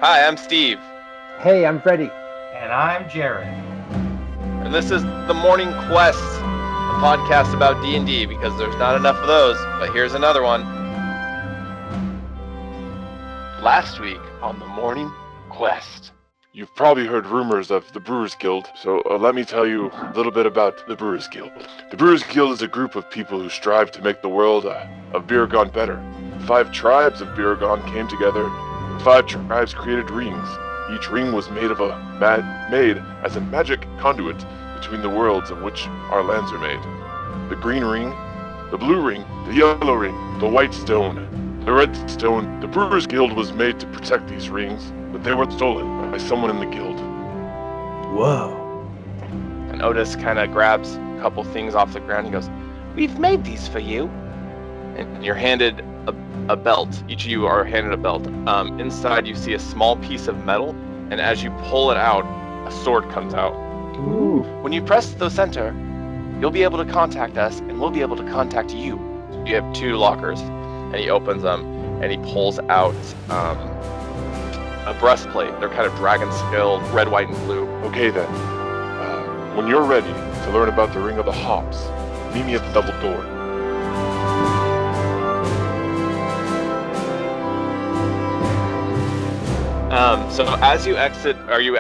Hi, I'm Steve, Hey, I'm Freddy. And I'm Jared. and this is The Morning Quest, a podcast about D&D, because there's not enough of those, but here's another one. Last week on The Morning Quest. You've probably heard rumors of the Brewers Guild, so let me tell you a little bit about the Brewers Guild. The Brewers Guild is a group of people who strive to make the world of beer gone better. 5 tribes of beer gone came together, and 5 tribes created rings. Each ring was made as a magic conduit between the worlds of which our lands are made. The green ring, the blue ring, the yellow ring, the white stone, the red stone. The Brewers Guild was made to protect these rings, but they were stolen by someone in the guild. Whoa. And Otis kind of grabs a couple things off the ground. He goes, "We've made these for you." And you're handed a belt. Each of you are handed a belt. Inside you see a small piece of metal, and as you pull it out, a sword comes out. Ooh. When you press the center, you'll be able to contact us, and we'll be able to contact you. You have 2 lockers, and he opens them, and he pulls out a breastplate. They're kind of dragon scaled, red, white, and blue. Okay then, when you're ready to learn about the Ring of the Hops, meet me at the double door. So as you exit, are you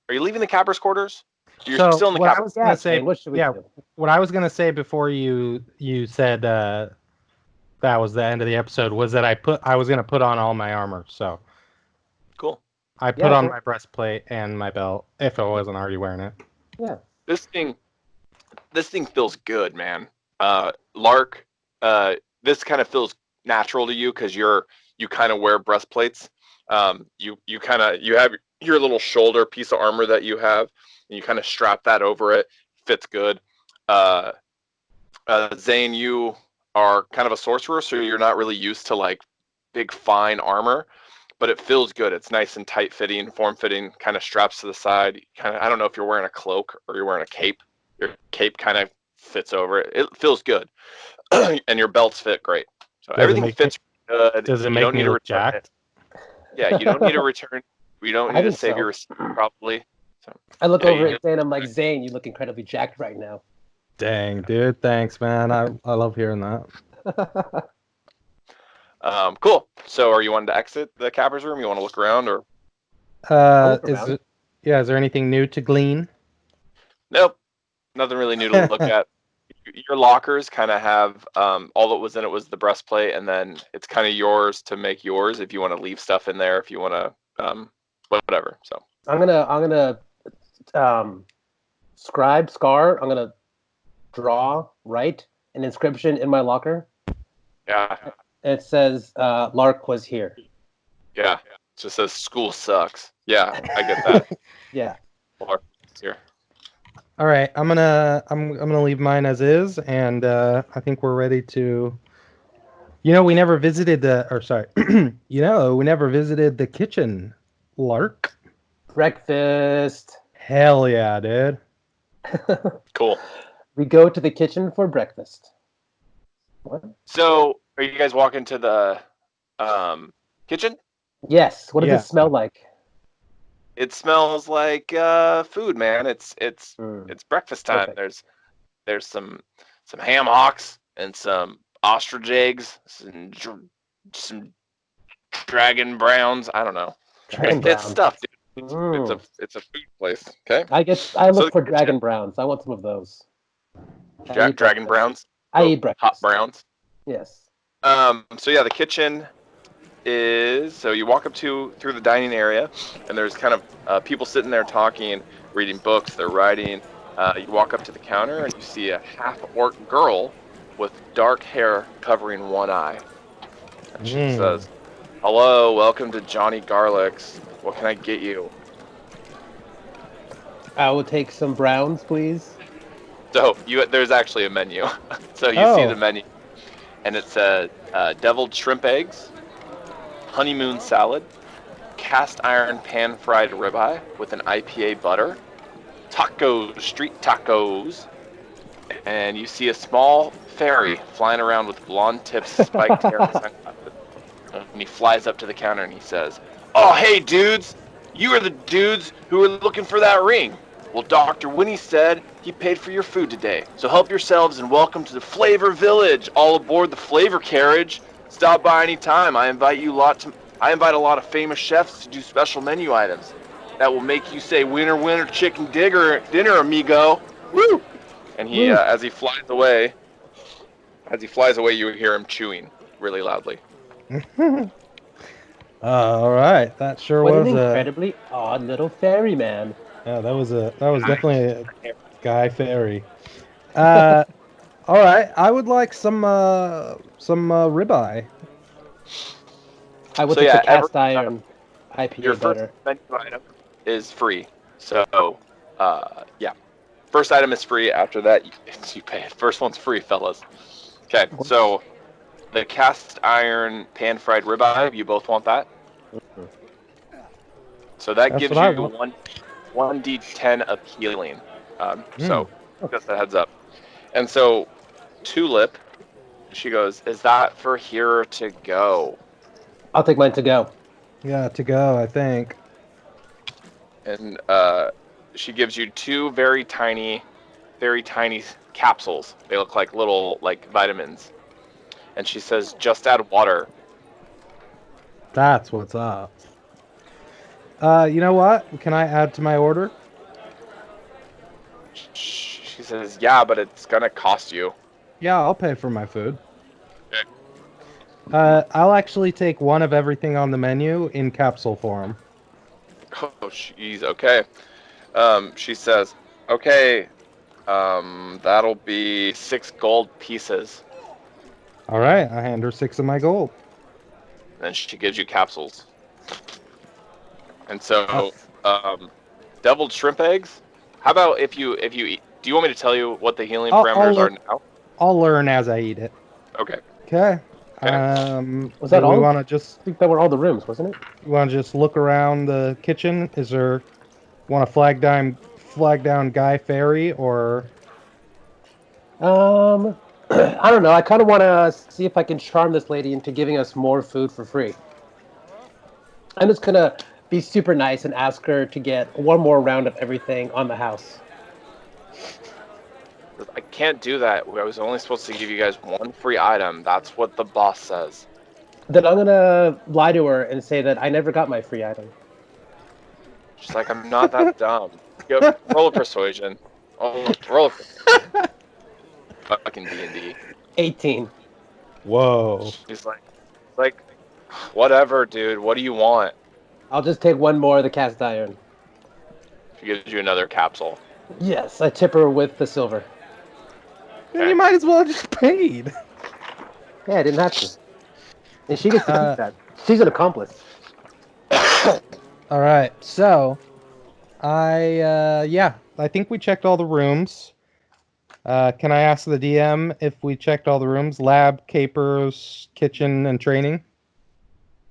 leaving the capper's quarters? You're So still in the what I capper. was gonna say, What should we do? what I was gonna say before you said that was the end of the episode was that I was gonna put on all my armor. So Cool. I put on my breastplate and my belt if I wasn't already wearing it. Yeah. This thing feels good, man. Lark, this kind of feels natural to you because you kind of wear breastplates. You have your little shoulder piece of armor that you have, and you kind of strap that over it. Fits good. Zayne, you are kind of a sorcerer, so you're not really used to like big fine armor, but it feels good. It's nice and tight fitting, form fitting, kind of straps to the side. I don't know if you're wearing a cloak or you're wearing a cape. Your cape kind of fits over it. It feels good. And your belts fit great. So everything fits good. Does it make me look jacked? Yeah, you don't need to return. We don't need to think save so. your receipt, probably. So, I look Yeah, over you at Zane. I'm like, Zane, you look incredibly jacked right now. Dang, dude, thanks, man. I love hearing that. cool. So are you wanting to exit the capper's room? You want to look around or? look Is around. there anything new to glean? Nope. Nothing really new to look at. Your lockers kind of have all that was in it was the breastplate, and then it's kind of yours to make yours if you want to leave stuff in there, if you want to whatever. So I'm gonna scar. I'm gonna write an inscription in my locker. yeah, It says Lark was here. it just says school sucks. Yeah, I get that. Yeah. Or here. All right, I'm gonna leave mine as is, and I think we're ready to. We never visited we never visited the kitchen, Lark. Breakfast. Hell yeah, dude. Cool. We go to the kitchen for breakfast. What? So are you guys walking to the kitchen? Yes. What does Yeah. it smell like? It smells like food, man. It's breakfast time. Perfect. There's some ham hocks and some ostrich eggs, some dragon browns. I don't know. Dragon It's browns. stuff, dude. Mm. It's a food place. Okay. I look So for the dragon kitchen- browns. I want some of those. I eat Dragon breakfast. browns. I eat breakfast. Hot browns. Yes. So yeah, the kitchen is so you walk up through the dining area, and there's kind of people sitting there talking, reading books, they're writing. You walk up to the counter and you see a half-orc girl with dark hair covering one eye. And she says, "Hello, welcome to Johnny Garlic's. What can I get you?" I will take some browns, please. So there's actually a menu. So you see the menu, and it says deviled shrimp eggs, honeymoon salad, cast iron pan fried ribeye with an IPA butter, tacos, street tacos, and you see a small fairy flying around with blonde tips, spiked hair, and sunglasses. And he flies up to the counter and he says, Oh, hey, dudes. You are the dudes who are looking for that ring. Well, Dr. Winnie said he paid for your food today. So help yourselves and welcome to the Flavor Village. All aboard the Flavor Carriage. Stop by any time. I invite a lot of famous chefs to do special menu items that will make you say winner, winner, chicken dinner, amigo. Woo! And he, as he flies away, you hear him chewing really loudly. All right, that sure What was an a incredibly odd little ferryman. yeah. That was definitely a guy fairy. All right, I would like some ribeye. I would So take yeah, the cast iron IPA your first better. menu item is free. So, yeah. First item is free. After that, you pay it. First one's free, fellas. Okay, so the cast iron pan-fried ribeye, you both want that? So that That's gives what I you want. 1d10 of healing. So, just a heads up. And so, Tulip, she goes, is that for here or to go? I'll take mine to go. Yeah, to go. I think. And she gives you two very tiny capsules. They look like little vitamins. And she says, just add water. That's what's up. You know what? Can I add to my order? She says, yeah, but it's gonna cost you. Yeah, I'll pay for my food. Okay. I'll actually take one of everything on the menu in capsule form. Oh, jeez. Okay. She says, okay, that'll be 6 gold pieces. All right, I hand her 6 of my gold. And she gives you capsules. And so, deviled shrimp eggs. How about if you eat? Do you want me to tell you what the healing parameters are now? I'll learn as I eat it. Okay. Okay. Was that all? We want to just? I think that were all the rooms, wasn't it? You want to just look around the kitchen? Is there? Want to flag down Guy Fairy or? I don't know. I kind of want to see if I can charm this lady into giving us more food for free. I'm just gonna be super nice and ask her to get one more round of everything on the house. I can't do that. I was only supposed to give you guys one free item. That's what the boss says. Then I'm gonna lie to her and say that I never got my free item. She's like, I'm not that dumb. Yo, roll a persuasion. Oh, roll a fucking DandD. 18. Whoa. She's like, whatever, dude. What do you want? I'll just take one more of the cast iron. She gives you another capsule. Yes, I tip her with the silver. You might as well have just paid. Yeah, I didn't have to. And she gets to keep that. She's an accomplice. All right, so I think we checked all the rooms. Can I ask the DM if we checked all the rooms? Lab, capers, kitchen, and training.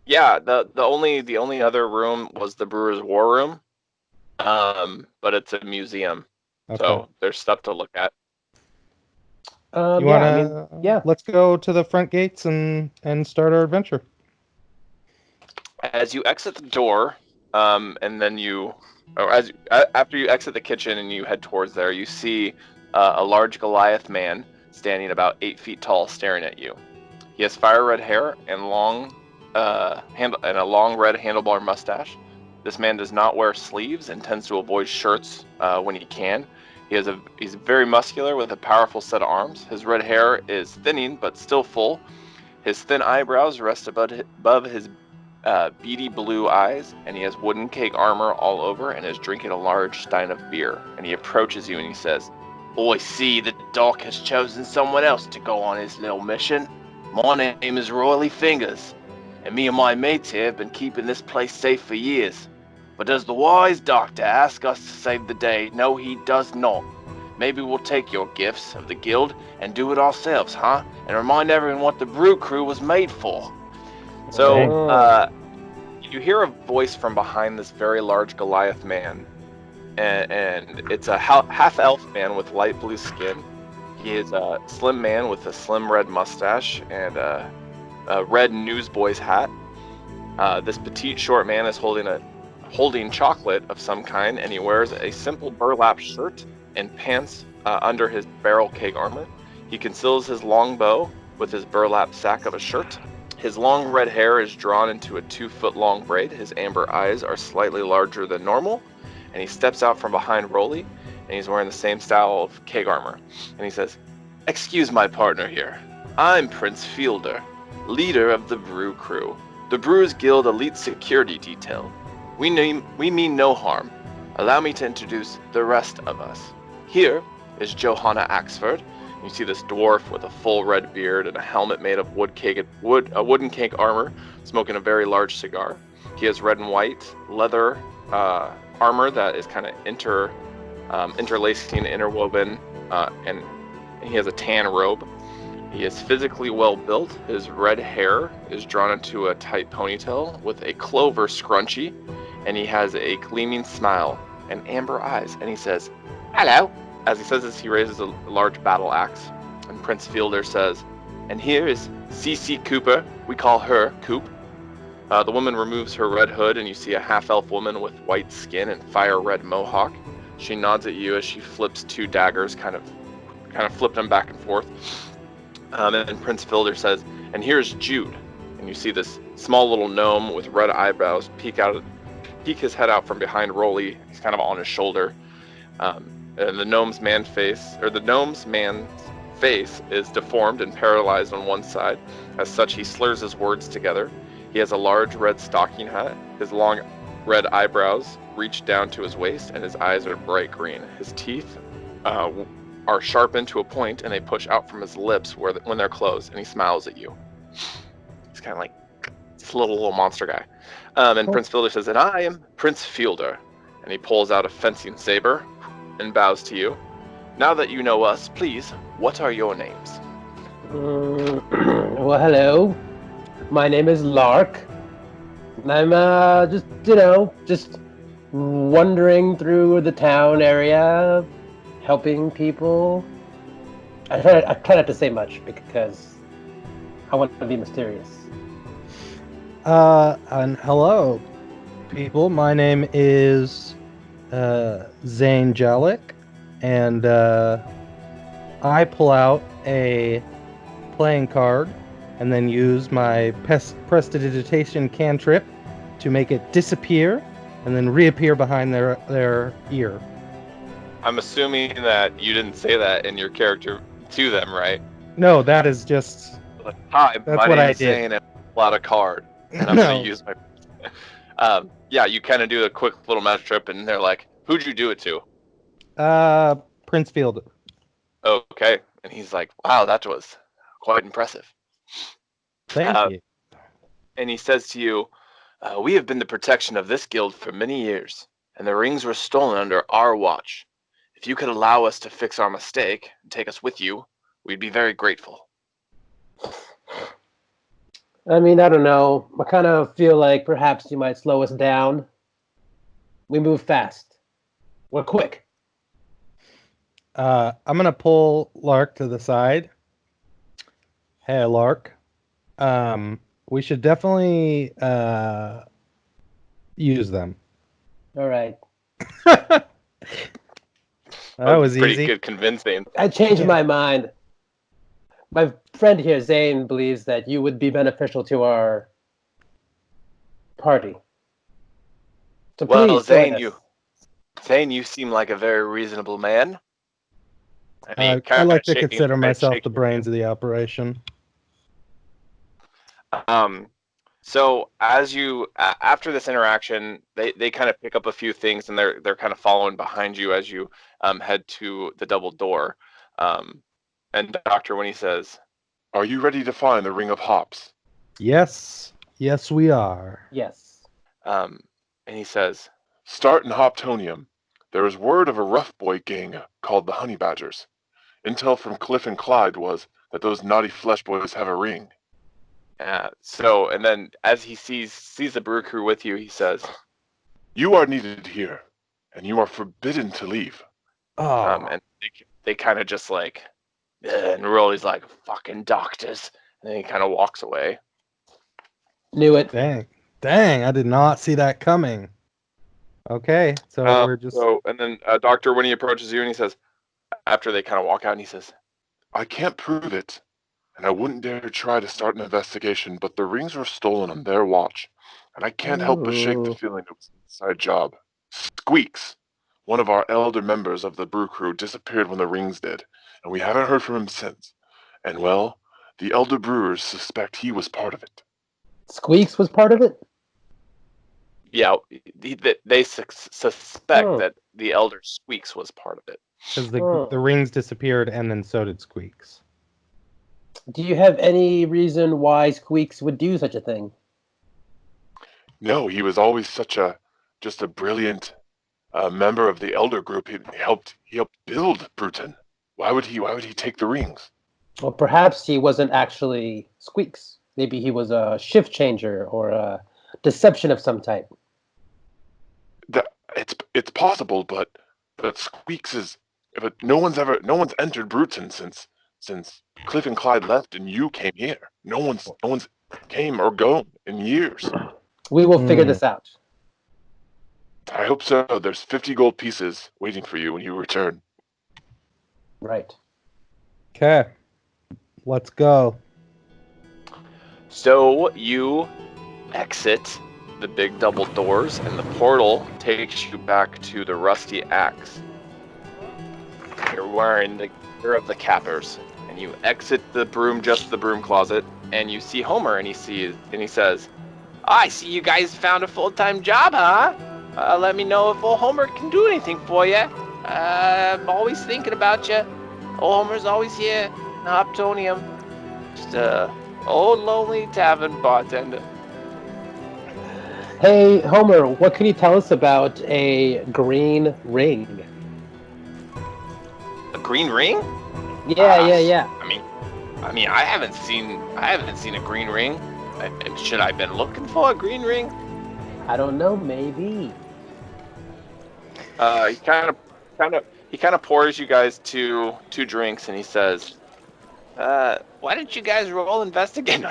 Yeah, the only other room was the Brewer's War Room, but it's a museum, Okay. so there's stuff to look at. You wanna? Yeah. Let's go to the front gates and start our adventure. As you exit the door, and then after you exit the kitchen and you head towards there, you see a large Goliath man standing about 8 feet tall, staring at you. He has fire red hair and a long red handlebar mustache. This man does not wear sleeves and tends to avoid shirts when he can. He's very muscular with a powerful set of arms. His red hair is thinning but still full. His thin eyebrows rest above his beady blue eyes, and he has wooden cake armor all over and is drinking a large stein of beer. And he approaches you and he says, I see the doc has chosen someone else to go on his little mission. My name is Roily Fingers, and me and my mates here have been keeping this place safe for years. But does the wise doctor ask us to save the day? No, he does not. Maybe we'll take your gifts of the guild and do it ourselves, huh? And remind everyone what the brew crew was made for. So, you hear a voice from behind this very large Goliath man, and it's a half-elf man with light blue skin. He is a slim man with a slim red mustache and a red newsboy's hat. This petite, short man is holding chocolate of some kind, and he wears a simple burlap shirt and pants under his barrel keg armor. He conceals his long bow with his burlap sack of a shirt. His long red hair is drawn into a 2-foot-long braid. His amber eyes are slightly larger than normal, and he steps out from behind Rolly, and he's wearing the same style of keg armor. And he says, "Excuse my partner here. I'm Prince Fielder, leader of the Brew Crew, the Brewers Guild Elite Security Detail. We mean no harm. Allow me to introduce the rest of us. Here is Johanna Axford." You see this dwarf with a full red beard and a helmet made of wooden cake armor, smoking a very large cigar. He has red and white leather armor that is kind of interlacing, interwoven, and he has a tan robe. He is physically well built. His red hair is drawn into a tight ponytail with a clover scrunchie, and he has a gleaming smile and amber eyes. And he says, "Hello." As he says this, he raises a large battle axe, and Prince Fielder says, "And here is C.C. Cooper. We call her Coop." The woman removes her red hood, and you see a half-elf woman with white skin and fire-red mohawk. She nods at you as she flips 2 daggers, kind of flip them back and forth. And Prince Fielder says, "And here's Jude." And you see this small little gnome with red eyebrows peek his head out from behind Rolly. He's kind of on his shoulder. And the gnome's man's face is deformed and paralyzed on one side. As such, he slurs his words together. He has a large red stocking hat. His long red eyebrows reach down to his waist, and his eyes are bright green. His teeth are sharpened to a point, and they push out from his lips when they're closed, and he smiles at you. He's kind of like this little monster guy. And Prince Fielder says, "And I am Prince Fielder." And he pulls out a fencing saber and bows to you. "Now that you know us, please, what are your names?" Well, hello. My name is Lark. And I'm just wandering through the town area, helping people. I try not to say much because I want to be mysterious. And hello, people. My name is Zayne Jalik, and I pull out a playing card and then use my prestidigitation cantrip to make it disappear and then reappear behind their ear. I'm assuming that you didn't say that in your character to them, right? No, that is just... Hi, that's my what name I is did. Zane, and I pull out a card, and I'm going to use my... yeah, you kind of do a quick little magic trip, and they're like, "Who'd you do it to?" Prince Fielder. Okay. And he's like, "Wow, that was quite impressive." Thank you. And he says to you, "We have been the protection of this guild for many years, and the rings were stolen under our watch. If you could allow us to fix our mistake and take us with you, we'd be very grateful." I mean, I don't know. I kind of feel like perhaps you might slow us down. We move fast. We're quick. I'm gonna pull Lark to the side. Hey, Lark. We should definitely use them. All right. That was pretty easy. good convincing. I changed my mind. My friend here, Zane, believes that you would be beneficial to our party. So Well, please, join us. Zane, you seem like a very reasonable man. And he I kinda like to shake- consider myself shake the your brains of the operation. So as you after this interaction, they kind of pick up a few things, and they're kind of following behind you as you head to the double door. And Dr. Winnie says, Are you ready to find the Ring of Hops? Yes, we are. Yes. and he says, Start in Hoptonium. There is word of a rough boy gang called the Honey Badgers. Intel from Cliff and Clyde was that those naughty flesh boys have a ring. so, and then as he sees the brew crew with you, he says, You are needed here, and you are forbidden to leave. Oh, and they kind of just like, and Rolly's like, "Fucking doctors," and then he kind of walks away. Knew it. dang. Dang, I did not see that coming. Okay, so we're just. And then Doctor, when he approaches you and he says, after they kind of walk out, and he says, I can't prove it, and I wouldn't dare try to start an investigation, but the rings were stolen on their watch, and I can't help but shake the Ooh. feeling it was an inside job. Squeaks, one of our elder members of the brew crew, disappeared when the rings did, and we haven't heard from him since. And well, the elder brewers suspect he was part of it. Squeaks was part of it? yeah, they suspect Oh. that the Elder Squeaks was part of it. Because Oh. the rings disappeared, and then so did Squeaks. Do you have any reason why Squeaks would do such a thing? No, he was always just a brilliant member of the elder group. He helped build Bruton. Why would he take the rings? Well, perhaps he wasn't actually Squeaks. Maybe he was a shift changer or a deception of some type. It's possible, but Squeaks is. But no one's entered Bruton since Cliff and Clyde left and you came here. No one's came or gone in years. We will figure this out. I hope so. There's 50 gold pieces waiting for you when you return. Right. Okay, let's go. So you exit the big double doors, and the portal takes you back to the Rusty Axe. You're wearing the gear of the Cappers, and you exit the broom closet, and you see Homer, and he says, "I see you guys found a full-time job, huh? Let me know if old Homer can do anything for you. I'm always thinking about you. Old Homer's always here. Optonium. Just a old lonely tavern bartender." Hey, Homer, what can you tell us about a green ring? A green ring? Yeah. I mean, I haven't seen a green ring. Should I have been looking for a green ring? I don't know, maybe. He kind of pours you guys two drinks, and he says, "Why don't you guys roll investigation?"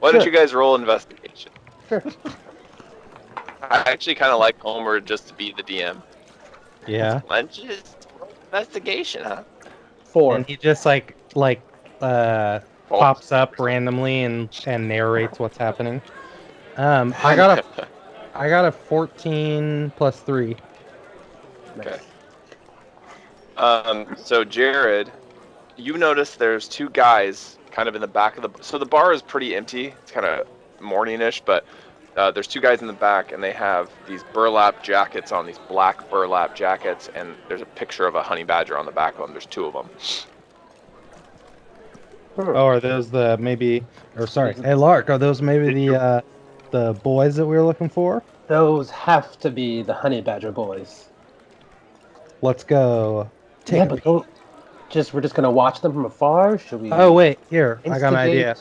Why don't you guys roll investigation? Sure. I actually kind of like Homer just to be the DM. Yeah. Let's just roll investigation, huh? 4. And he just pops up randomly and narrates what's happening. I got a 14 plus 3. Okay. So Jared, you notice there's two guys kind of in the back of so the bar is pretty empty. It's kind of morning-ish, but there's two guys in the back, and they have these burlap jackets on, these black burlap jackets, and there's a picture of a honey badger on the back of them. There's two of them. Oh, are those hey Lark, are those maybe the boys that we were looking for? Those have to be the honey badger boys. Let's go. We're just gonna watch them from afar. Should we? Oh wait, here, I got an instigate?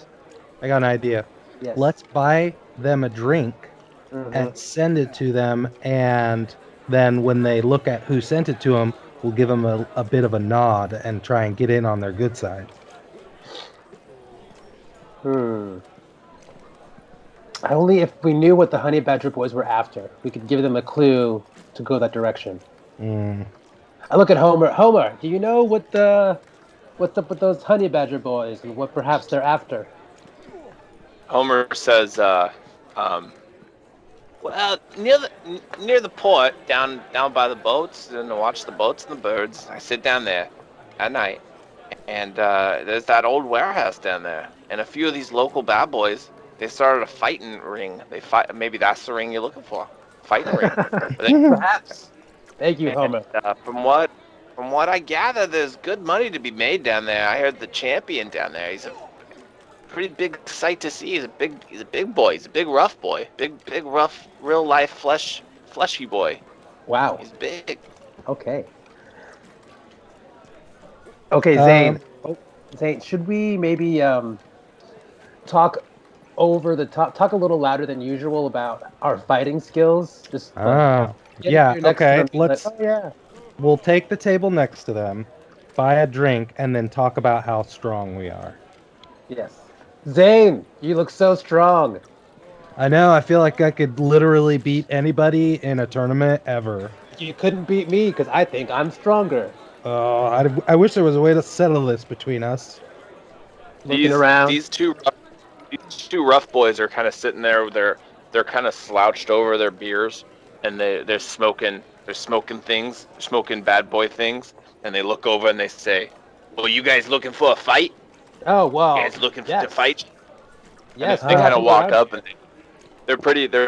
idea. Yes. Let's buy them a drink Mhm. and send it to them, and then when they look at who sent it to them, we'll give them a bit of a nod and try and get in on their good side. Only if we knew what the honey badger boys were after, we could give them a clue to go that direction. I look at Homer. Homer, do you know what's up with those honey badger boys and what perhaps they're after? Homer says, "Well, near the port, down by the boats, and watch the boats and the birds. I sit down there at night, and there's that old warehouse down there, and a few of these local bad boys. They started a fighting ring. They fight. Maybe that's the ring you're looking for. Fighting ring. Perhaps. Thank you, Homer. From what I gather, there's good money to be made down there. I heard the champion down there. He's a pretty big sight to see. He's a big boy. He's a big rough boy. Big rough, real life fleshy boy. Wow. He's big. Okay. Okay, Zayne. Zayne, should we maybe talk over the top? Talk a little louder than usual about our fighting skills. Just yeah. Okay. Let's. Oh yeah. We'll take the table next to them, buy a drink, and then talk about how strong we are. Yes. Zayne, you look so strong. I know. I feel like I could literally beat anybody in a tournament ever. You couldn't beat me because I think I'm stronger. Oh, I wish there was a way to settle this between us. Looking around. These two rough boys are kind of sitting there. They're kind of slouched over their beers, and they're smoking. They're smoking things. They're smoking bad boy things, and they look over and they say, "Well, you guys looking for a fight? Oh, well. You guys looking yes. to fight?" Yes. And they kind of come walk around. up, and they're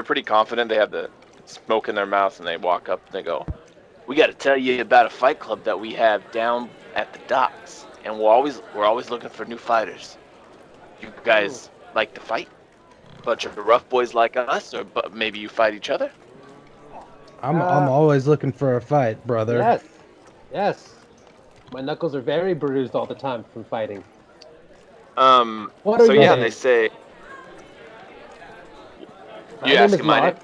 pretty confident. They have the smoke in their mouth, and they walk up and they go, "We got to tell you about a fight club that we have down at the docks, and we're always looking for new fighters. You guys like to fight? Bunch of rough boys like us, or but maybe you fight each other?" I'm always looking for a fight, brother. Yes. Yes. My knuckles are very bruised all the time from fighting. What are So your yeah, names? they say. My You name is asking my name? Mark,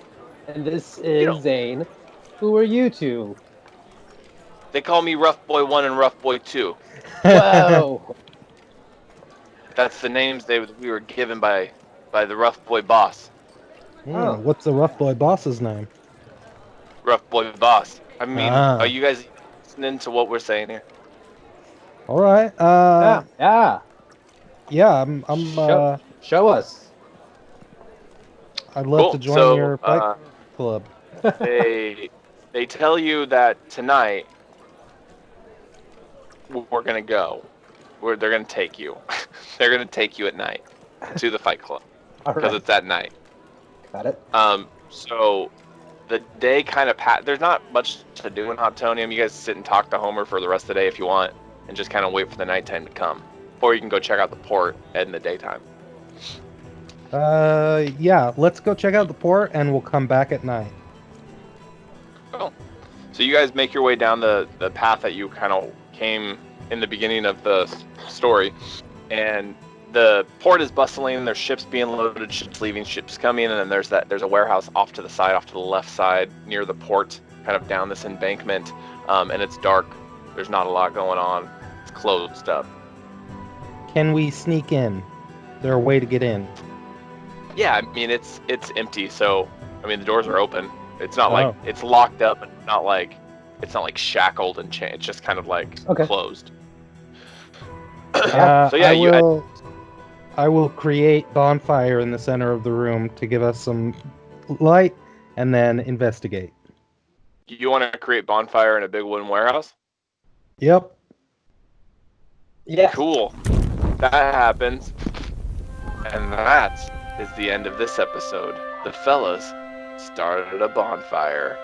and this You is know. Zayne. Who are you two? They call me Rough Boy 1 and Rough Boy 2. Whoa. That's the names we were given by the Rough Boy boss. Oh. What's the rough boy boss's name? Rough Boy boss. I mean, Ah. are you guys listening to what we're saying here? All right. Yeah. Yeah. I'm. Show us. I'd love Cool. to join So, your fight club. they tell you that tonight we're gonna go. They're gonna take you. They're gonna take you at night to the fight club All because right. it's at night. Got it. So the day kind of there's not much to do in Hoptonium. You guys sit and talk to Homer for the rest of the day if you want, and just kind of wait for the nighttime to come, or you can go check out the port in the daytime. Yeah. Let's go check out the port, and we'll come back at night. Cool. So you guys make your way down the path that you kind of came in the beginning of the story, and the port is bustling. There's ships being loaded, ships leaving, ships coming, and then there's a warehouse off to the side, off to the left side near the port, kind of down this embankment, and it's dark. There's not a lot going on. It's closed up. Can we sneak in? There a way to get in? Yeah, I mean it's empty, so I mean the doors are open. It's not Oh. like it's locked up, but it's not like shackled and chained. It's just kind of like Okay. closed. Yeah. So yeah, I will create bonfire in the center of the room to give us some light, and then investigate. you want to create bonfire in a big wooden warehouse? Yep. Yeah. Cool. That happens. And that is the end of this episode. The fellas started a bonfire.